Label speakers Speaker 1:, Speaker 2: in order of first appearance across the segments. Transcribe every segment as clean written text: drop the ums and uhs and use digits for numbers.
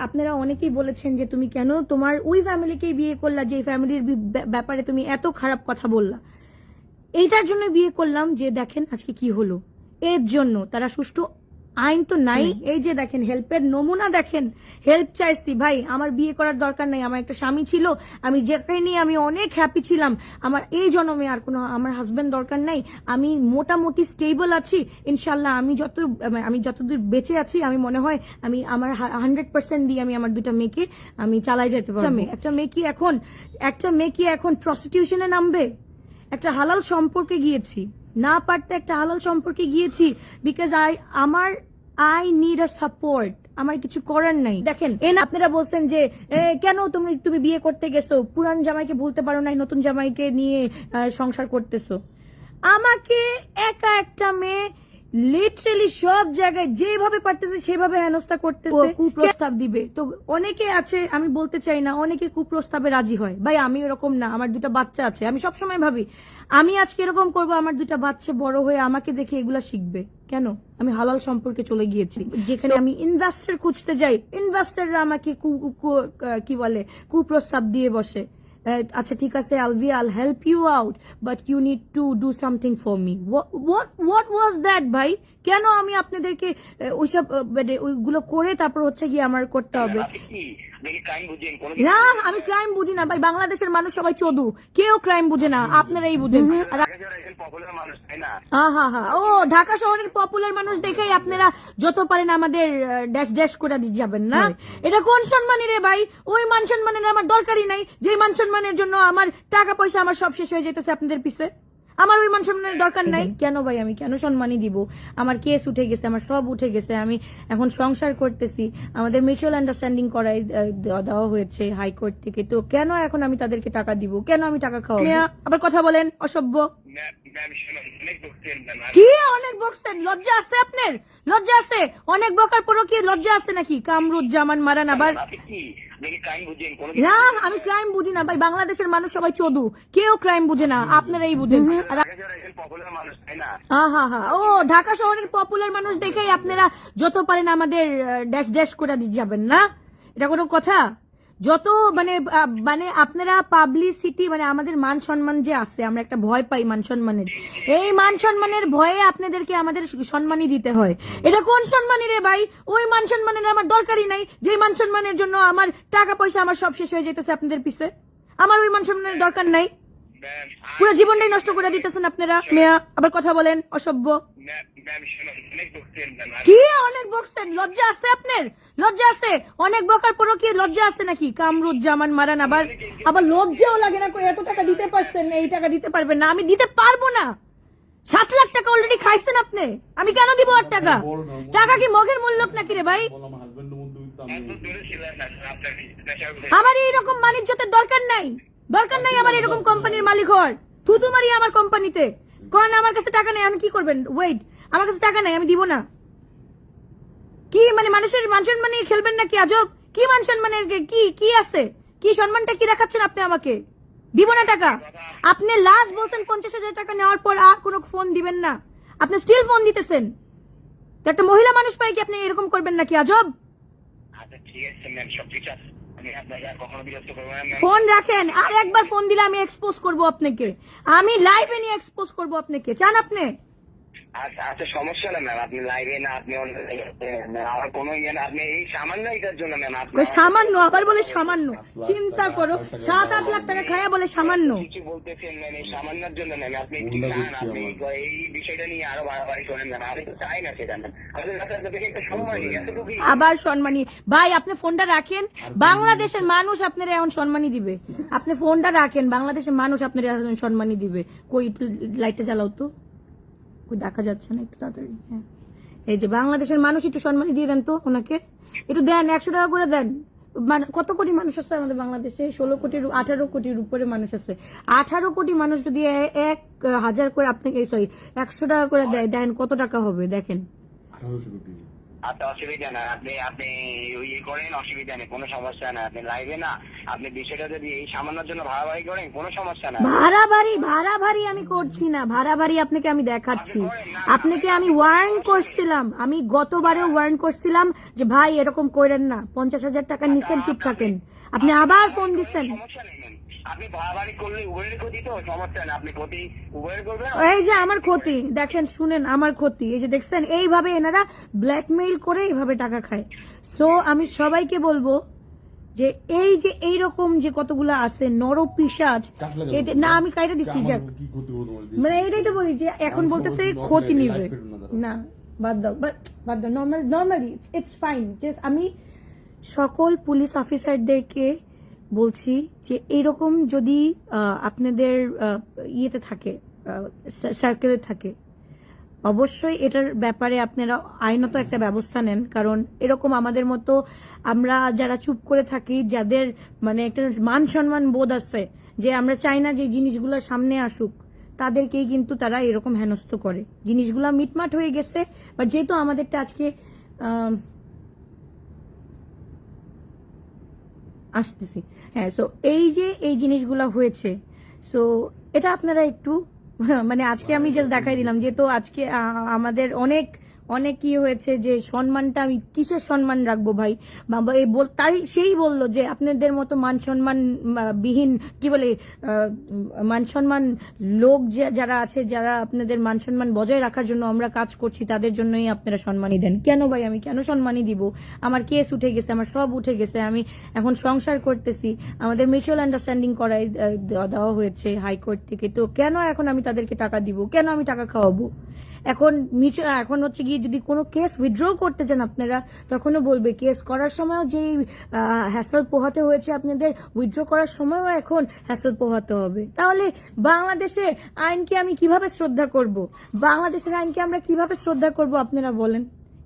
Speaker 1: আপনারা অনেকেই বলেছেন যে তুমি কেন তোমার ওই ফ্যামিলিকেই বিয়ে করলা, যে ফ্যামিলির ব্যাপারে তুমি এত খারাপ কথা বললা। এইটার জন্য বিয়ে করলাম যে দেখেন আজকে কি হলো, এর জন্য তারা সুষ্ঠু আইন তো নাই। এই যে দেখেন হেল্পের নমুনা, দেখেন হেল্প চাইছি ভাই, আমার বিয়ে করার দরকার নাই, আমার একটা স্বামী ছিল, আমি যেখানে নিয়ে আমি অনেক হ্যাপি ছিলাম, আমার এই জন্মে আর কোনো আমার হাজবেন্ড দরকার নাই, আমি মোটামুটি স্টেবল আছি ইনশাল্লাহ। আমি যতদূর বেঁচে আছি আমি মনে হয় আমি আমার 100% দিয়ে আমি আমার দুটা মেয়েকে আমি চালাই যেতে পারবো। একটা মেয়ে কি এখন প্রস্টিটিউশনে নামবে? একটা হালাল সম্পর্কে গিয়েছি, না পারতে একটা হালাল সম্পর্কে গিয়েছি because I need a support, আমার কিছু করার নাই। দেখেন আপনারা বলছেন যে কেন তুমি বিয়ে করতে গেছো, পুরান জামাইকে ভুলতে পারো নাই, নতুন জামাইকে নিয়ে সংসার করতেছো। আমাকে একা একটা মেয়ে লিটারালি সব জায়গায় যেভাবে পারতেছে সেভাবে হেনস্থা করতেছে, কুপ্রস্তাব দিবে। তো অনেকে আছে, আমি বলতে চাই না, অনেকে কুপ্রস্তাবে রাজি হয়। ভাই আমি এরকম না, আমার দুটা বাচ্চা আছে, আমি সবসময় ভাবি আমি আজকে এরকম করবো, আমার দুটা বাচ্চা বড় হয়ে আমাকে দেখে এগুলা শিখবে। কেন আমি হালাল সম্পর্কে চলে গিয়েছি, যেখানে আমি ইনভেস্টর খুঁজতে যাই, ইনভেস্টররা আমাকে কি বলে কুপ্রস্তাব দিয়ে বসে। আচ্ছা ঠিক আছে Alvia, I'll help you out but you need to do something for me. What was that ভাই? কেন আমি আপনাদেরকে ওইসব ওইগুলো করে তারপর হচ্ছে গিয়ে আমার করতে হবে? না আমি ক্রাইম বুঝি না ভাই, বাংলাদেশের মানুষ সবাই চোদু, কেউ ক্রাইম বুঝে না, আপনারাই বুঝেন। ও ঢাকা শহরের পপুলার মানুষ দেখেই আপনারা যত পারেন আমাদের ড্যাশ ড্যাশ করে যাবেন না। এটা কোন সম্মানী রে ভাই? ওই মান সম্মানের আমার দরকারই নাই, যে মান সম্মানের জন্য আমার টাকা পয়সা আমার সব শেষ হয়ে যেতেছে আপনাদের পিছে। আমার ওই মান সম্মানের দরকার নাই। কেন ভাই আমি কেন সম্মানই দিব? আমার কেস উঠে গেছে, আমার সব উঠে গেছে, আমি এখন সংসার করতেছি, আমাদের মিউচুয়াল আন্ডারস্ট্যান্ডিং করাই দেওয়া হয়েছে হাইকোর্ট থেকে। তো কেন এখন আমি তাদেরকে টাকা দিব? কেন আমি টাকা খাওয়াবো? আবার কথা বলেন অসভ্য। কি অনেক বকছেন? লজ্জা আছে আপনার? লজ্জা আছে? অনেক বকার পরও কি লজ্জা আছে নাকি? কামরুজ্জামান মারান আবার। না আমি ক্রাইম বুঝি না ভাই, বাংলাদেশের মানুষ সবাই চোদু, কেউ ক্রাইম বুঝে না, আপনারাই বুঝেন। ও ঢাকা শহরের পপুলার মানুষ দেখেই আপনারা যত পারেন আমাদের ড্যাশ ড্যাশ করে যাবেন না। এটা কোনো কথা? যত মানে আপনারা পাবলিসিটি, মানে আমাদের মান সম্মান যে আছে, আমরা একটা ভয় পাই মান সম্মানের, এই মান সম্মানের ভয়ে আপনাদেরকে আমাদের সম্মানই দিতে হয়। এটা কোন সম্মানী রে ভাই? ওই মান সম্মানের আমার দরকারই নাই, যে মান সম্মানের জন্য আমার টাকা পয়সা আমার সব শেষ হয়ে যেতেছে আপনাদের পিছে। আমার ওই মান সম্মানের দরকার নাই, পুরো জীবনটাই নষ্ট করে দিতেছেন আপনারা। মেয়া আবার কথা বলেন অসভ্য। কি অনেক বকছেন? লজ্জা আছে আপনার? লজ্জা আছে? অনেক বকার পরও কি লজ্জা আছে নাকি? কামরুজ্জামান মারান আবার। লজ্জাও লাগে না? এত টাকা দিতে পারছেন, এই টাকা দিতে পারবেন না? আমি দিতে পারবো না। 7 লাখ টাকা অলরেডি খাইছেন আপনি, আমি কেন দিব আর টাকা? টাকা কি মগের মূল্য নাকি রে ভাই? আমার এইরকম মানিজ্যতের দরকার নাই, দরকার নাই আমার এরকম কোম্পানির মালিক হওয়ার। থুতু মারি আমার কোম্পানিতে। কোন আমার কাছে টাকা নেই, আমি কি করবেন? ওয়েট, আমার কাছে টাকা নাই, আমি দিব না। কি মানে মানুষের মান সম্মান নিয়ে খেলবেন নাকি? আজব। কি মান সম্মানের কি আছে? কি সম্মানটা কি দেখাচ্ছেন আপনি আমাকে? দিব না টাকা। আপনি লাস্ট বলছেন 50,000 টাকা নেওয়ার পর আর কোনো ফোন দিবেন না, আপনি স্টিল ফোন দিতেছেন। একটা মহিলা মানুষ পাই কি আপনি এরকম করবেন নাকি? আজব। ফোন রাখেন, আর একবার ফোন দিলে আমি এক্সপোজ করব আপনাকে, আমি লাইভে নিয়ে এক্সপোজ করব আপনাকে। চান আপনি?
Speaker 2: আচ্ছা সমস্যা না ম্যাম, আপনি লাইভে না, আপনি আমার কোনো ইয়ে না, আপনি এই সামান্য এটার জন্য ম্যাম।
Speaker 1: সামান্য আবার বলে সামান্য? চিন্তা করো, 7-8 লাখ টাকা খায়া বলে সামান্য।
Speaker 2: কিছু বলতেছেন ম্যাম, এই সামান্যর জন্য ম্যাম আপনি একটু চান, আপনি এই বিষয়টা নিয়ে আরো বাড়াবাড়ি করেন ম্যাম। আমি তো চাই না সেটা ম্যাম, আমাদের কাছে একটা সম্মানী এতটুকুই।
Speaker 1: আবার সম্মানী? ভাই আপনি ফোনটা রাখেন, বাংলাদেশের মানুষ আপনার এখন সম্মানী দিবে। আপনি ফোনটা রাখেন, বাংলাদেশের মানুষ আপনার এখন সম্মানী দিবে। কই একটু লাইটটা জ্বালাও তো, দেখা যাচ্ছে না, একটু তাড়াতাড়ি। হ্যাঁ এই যে বাংলাদেশের মানুষ একটু সম্মানী দিয়ে দেন তো ওনাকে, একটু দেন, 100 টাকা করে দেন। কত কোটি মানুষ আছে আমাদের বাংলাদেশে? 16 কোটির 18 কোটির উপরে মানুষ আছে। 18 কোটি মানুষ যদি 1000 করে আপনাকে 100 টাকা করে দেয়, দেন কত টাকা হবে দেখেন।
Speaker 2: আচ্ছা অসুবিধা না, আপনি আপনি ইয়ে করেন, অসুবিধা নেই, কোনো সমস্যা না। আপনি লাইভে না, আপনি বিষয়টা যদি এই সামান্যর জন্য ভাড়াবাড়ি করেন কোনো সমস্যা না।
Speaker 1: ভাড়াবাড়ি আমি করছি না, ভাড়াবাড়ি আপনাকে আমি দেখাচ্ছি। আপনাকে আমি ওয়ার্ন করছিলাম, আমি গতবারেও ওয়ার্ন করছিলাম যে ভাই এরকম করেন না, 50,000 টাকা নিছেন, চুপ থাকেন। আপনি আবার ফোন দিচ্ছেন।
Speaker 2: সমস্যা নেই ম্যাম, আপনি ভাড়াবাড়ি করলে উভয়ের ক্ষতি, তো সমস্যা নেই, আপনি ক্ষতি উভয়ের করবেন।
Speaker 1: এই যে আমার ক্ষতি দেখেন, শুনেন আমার ক্ষতি, এই যে দেখছেন এইভাবে এনারা ব্ল্যাকমেইল করে এইভাবে টাকা খায়। সো আমি সবাইকে বলবো যে এই যে এইরকম যে কতগুলো আছে নরপিশাচ, না আমি কাইটা দিচ্ছি যাক, মানে এটাই তো বলি যে এখন বলতেছে ক্ষতি নিবে না, বাদ দাও বাদ দাও, নর্মালি ইটস ফাইন। জাস্ট আমি সকল পুলিশ অফিসারদেরকে বলছি যে এইরকম যদি আপনাদের ইয়েতে থাকে, সার্কেলে থাকে, অবশ্যই এটার ব্যাপারে আপনারা আইনত একটা ব্যবস্থা নেন। কারণ এরকম আমাদের মতো আমরা যারা চুপ করে থাকি, যাদের মানে একটা মান সম্মান বোধ আছে, যে আমরা চাই না যে জিনিসগুলো সামনে আসুক, তাদেরকেই কিন্তু তারা এরকম হেনস্থ করে। জিনিসগুলো মিটমাট হয়ে গেছে, বাট যেহেতু আমাদেরটা আজকে আসতেছি, হ্যাঁ, সো এই যে এই জিনিসগুলো হয়েছে, সো এটা আপনারা একটু মানে আজকে আমি জাস্ট দেখাই দিলাম, যেহেতু আজকে আমাদের অনেক অনেক কি হয়েছে, যে সম্মানটা আমি কিসের সম্মান রাখবো ভাই, তাই সেই বললো যে আপনাদের মতো মান সম্মান বিহীন কি বলে মান সম্মান লোক যারা আছে, যারা আপনাদের মান সম্মান বজায় রাখার জন্য আমরা কাজ করছি, তাদের জন্যই আপনারা সম্মানই দেন। কেন ভাই, আমি কেন সম্মানই দিব? আমার কেস উঠে গেছে, আমার সব উঠে গেছে, আমি এখন সংসার করতেছি, আমাদের মিউচুয়াল আন্ডারস্ট্যান্ডিং করাই দেওয়া হয়েছে হাইকোর্ট থেকে, তো কেন এখন আমি তাদেরকে টাকা দিব? কেন আমি টাকা খাওয়াবো? এখন হচ্ছে গিয়ে যদি কোনো কেস উইথড্র করতে চান আপনারা, তখনও বলবে কেস করার সময় যে হ্যাসেল পোহাতে হয়েছে আপনাদের, উইথড্র করার সময়ও এখন হ্যাসেল পোহাতে হবে। তাহলে বাংলাদেশে আইনকে আমি কিভাবে শ্রদ্ধা করব? বাংলাদেশের আইনকে আমরা কিভাবে শ্রদ্ধা করব আপনারা বলেন?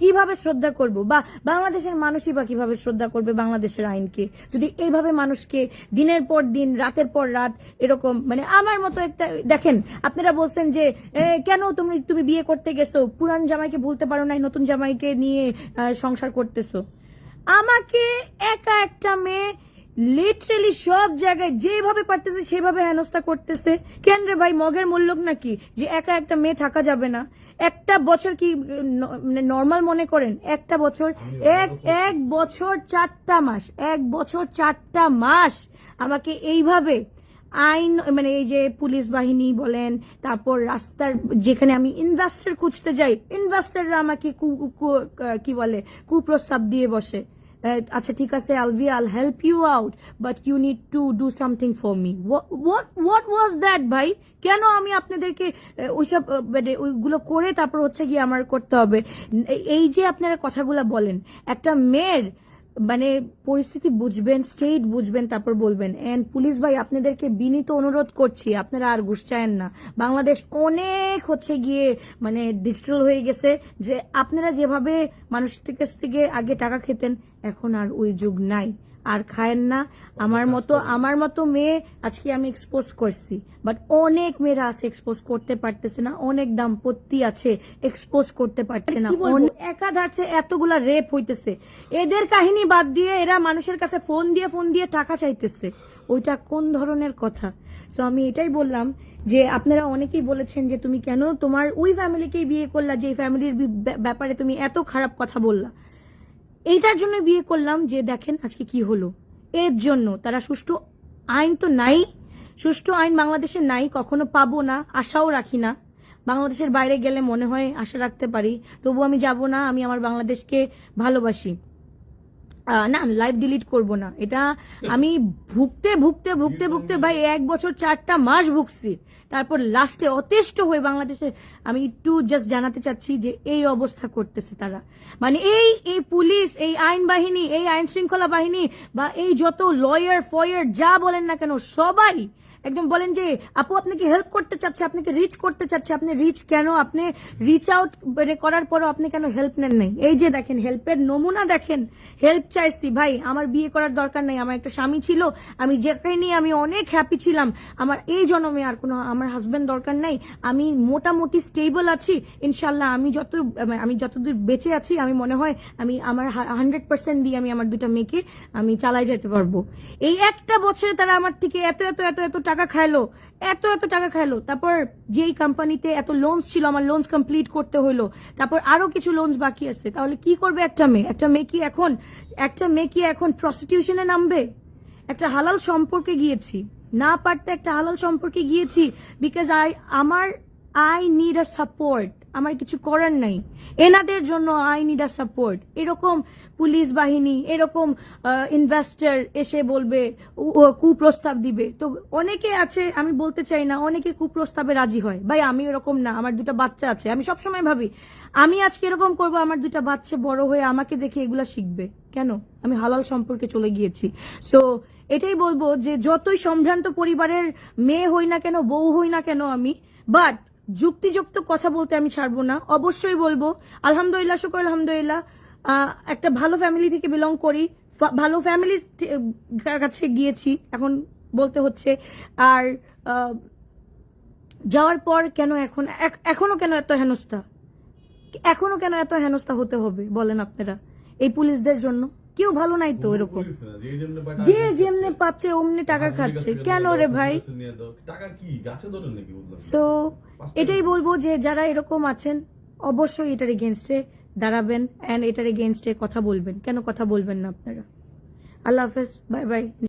Speaker 1: কিভাবে শ্রদ্ধা করব? বা বাংলাদেশের মানুষই বা কিভাবে শ্রদ্ধা করবে বাংলাদেশের আইনকে, যদি এইভাবে মানুষকে দিনের পর দিন, রাতের পর রাত এরকম, মানে আমার মতো একটা, দেখেন আপনারা বলছেন যে কেন তুমি বিয়ে করতে গেছো, পুরান জামাইকে ভুলতে পারো নাই, নতুন জামাইকে নিয়ে সংসার করতেছো। আমাকে একা একটা মেয়ে লিটারেলি সব জায়গায় যেভাবে পারতেছে সেভাবে হেনস্থা করতেছে। কেন রে ভাই, মগের মূল্যক নাকি যে একা একটা মেয়ে থাকা যাবে না? একটা বছর কি নর্মাল মনে করেন? একটা বছর, এক বছর 4টা মাস, 1 বছর 4টা মাস আমাকে এইভাবে আইন, মানে এই যে পুলিশ বাহিনী বলেন, তারপর রাস্তার যেখানে আমি ইনভেস্টর খুঁজতে যাই, ইনভেস্টররা আমাকে কি বলে কুপ্রস্তাব দিয়ে বসে। আচ্ছা ঠিক আছে Alvi, I'll help you out, but you need to do something for me. What was that ভাই? কেন আমি আপনাদেরকে ওইসব মানে ওইগুলো করে তারপর হচ্ছে গিয়ে আমার করতে হবে? এই যে আপনারা কথাগুলো বলেন, একটা মেয়ের মানে পরিস্থিতি বুঝবেন, স্টেট বুঝবেন, তারপর বলবেন। এন্ড পুলিশ ভাই আপনাদেরকে বিনীত অনুরোধ করছি, আপনারা আর ঘুষ চায়েন না। বাংলাদেশ অনেক হচ্ছে গিয়ে মানে ডিজিটাল হয়ে গেছে, যে আপনারা যেভাবে মানুষের কাছ থেকে আগে টাকা খেতেন, এখন আর ওই যুগ নাই, আর খায়েন না। আমার মতো মেয়ে আজকে আমি এক্সপোজ করছি, বাট অনেক মেয়েরা আছে এক্সপোজ করতে পারতেছে না, অনেক দাম্পত্য আছে এক্সপোজ করতে পারছে না। একাধারে এতগুলা রেপ হইতেছে, এদের কাহিনী বাদ দিয়ে এরা মানুষের কাছে ফোন দিয়ে টাকা চাইতেছে। ওইটা কোন ধরনের কথা? সো আমি এটাই বললাম যে আপনারা অনেকেই বলেছেন যে তুমি কেন তোমার ওই ফ্যামিলিকেই বিয়ে করলা, যে ফ্যামিলির ব্যাপারে তুমি এত খারাপ কথা বললা। এইটার জন্য বিয়ে করলাম যে দেখেন আজকে কি হলো, এর জন্য। তারা সুষ্ঠু আইন তো নাই, সুষ্ঠু আইন বাংলাদেশে নাই, কখনো পাবো না, আশাও রাখি না। বাংলাদেশের বাইরে গেলে মনে হয় আশা রাখতে পারি, তবু আমি যাব না। আমি আমার বাংলাদেশকে ভালোবাসি না, লাইভ ডিলিট করব না। এটা আমি ভুগতে ভাই 1 বছর 4টা মাস ভুগছি, তারপর লাস্টে অতিষ্ঠ হয়ে বাংলাদেশে আমি একটু জাস্ট জানাতে চাচ্ছি যে এই অবস্থা করতেছে তারা, মানে এই পুলিশ, এই আইন বাহিনী, এই আইন শৃঙ্খলা বাহিনী, বা এই যত লয়ার ফয়ার যা বলেন না কেন, সবাই একদম বলেন যে আপু আপনাকে হেল্প করতে চাচ্ছে, আপনাকে রিচ করতে চাচ্ছে, আপনি রিচ কেন, আপনি রিচ আউট করার পরও আপনি কেন হেল্প নেন নাই? এই যে দেখেন হেল্পের নমুনা, দেখেন হেল্প চাইছি ভাই, আমার বিয়ে করার দরকার নাই, আমার একটা স্বামী ছিল, আমি যেখানে নিয়ে আমি অনেক হ্যাপি ছিলাম, আমার এই জন্মে আর কোনো আমার হাজবেন্ড দরকার নাই, আমি মোটামুটি স্টেবল আছি ইনশাল্লাহ, আমি যতদূর বেঁচে আছি আমি মনে হয় আমি আমার 100% দিয়ে আমি আমার দুটা মেয়েকে আমি চালাই যেতে পারবো। এই একটা বছরে তারা আমার থেকে এত এত এত এত টাকা খাইলো, এত এত টাকা খাইলো, তারপর যেই কোম্পানিতে এত লোনস ছিল আমার লোনস কমপ্লিট করতে হলো, তারপর আরো কিছু লোনস বাকি আছে, তাহলে কি করবে একটা মেয়ে? একটা মেয়ে কি এখন প্রস্টিটিউশনে নামবে? একটা হালাল সম্পর্কে গিয়েছি, না পারতে একটা হালাল সম্পর্কে গিয়েছি because I need a support, আমার কিছু করার নাই, এনাদের জন্য আই নিড আ সাপোর্ট। এরকম পুলিশ বাহিনী, এরকম ইনভেস্টর এসে বলবে, কুপ্রস্তাব দিবে, তো অনেকে আছে, আমি বলতে চাই না, অনেকে কুপ্রস্তাবে রাজি হয়। ভাই আমি এরকম না, আমার দুটা বাচ্চা আছে, আমি সবসময় ভাবি আমি আজকে এরকম করবো, আমার দুটা বাচ্চা বড় হয়ে আমাকে দেখে এগুলা শিখবে, কেন? আমি হালাল সম্পর্কে চলে গিয়েছি। সো এটাই বলবো যে যতই সম্ভ্রান্ত পরিবারের মেয়ে হই না কেন, বউ হই না কেন আমি, বাট যুক্তিযুক্ত কথা বলতে আমি ছাড়বো না, অবশ্যই বলবো। আলহামদুলিল্লাহ, শুকর আলহামদুলিল্লাহ, একটা ভালো ফ্যামিলি থেকে বিলং করি, ভালো ফ্যামিলির কাছে গিয়েছি, এখন বলতে হচ্ছে। আর যাওয়ার পর কেন এখনো কেন এত হেনস্থা হতে হবে বলেন আপনারা? এই পুলিশদের জন্য কেউ ভালো নাই তো, এরকম যে যেমনে পাচ্ছে অমনি টাকা খাচ্ছে, কেন রে ভাই? সো এটাই বলবো যে যারা এরকম আছেন অবশ্যই এটার এগেনস্টে দাঁড়াবেন এন্ড এটার এগেনস্টে কথা বলবেন। কেন কথা বলবেন না আপনারা? আল্লাহ হাফেজ, বাই বাই।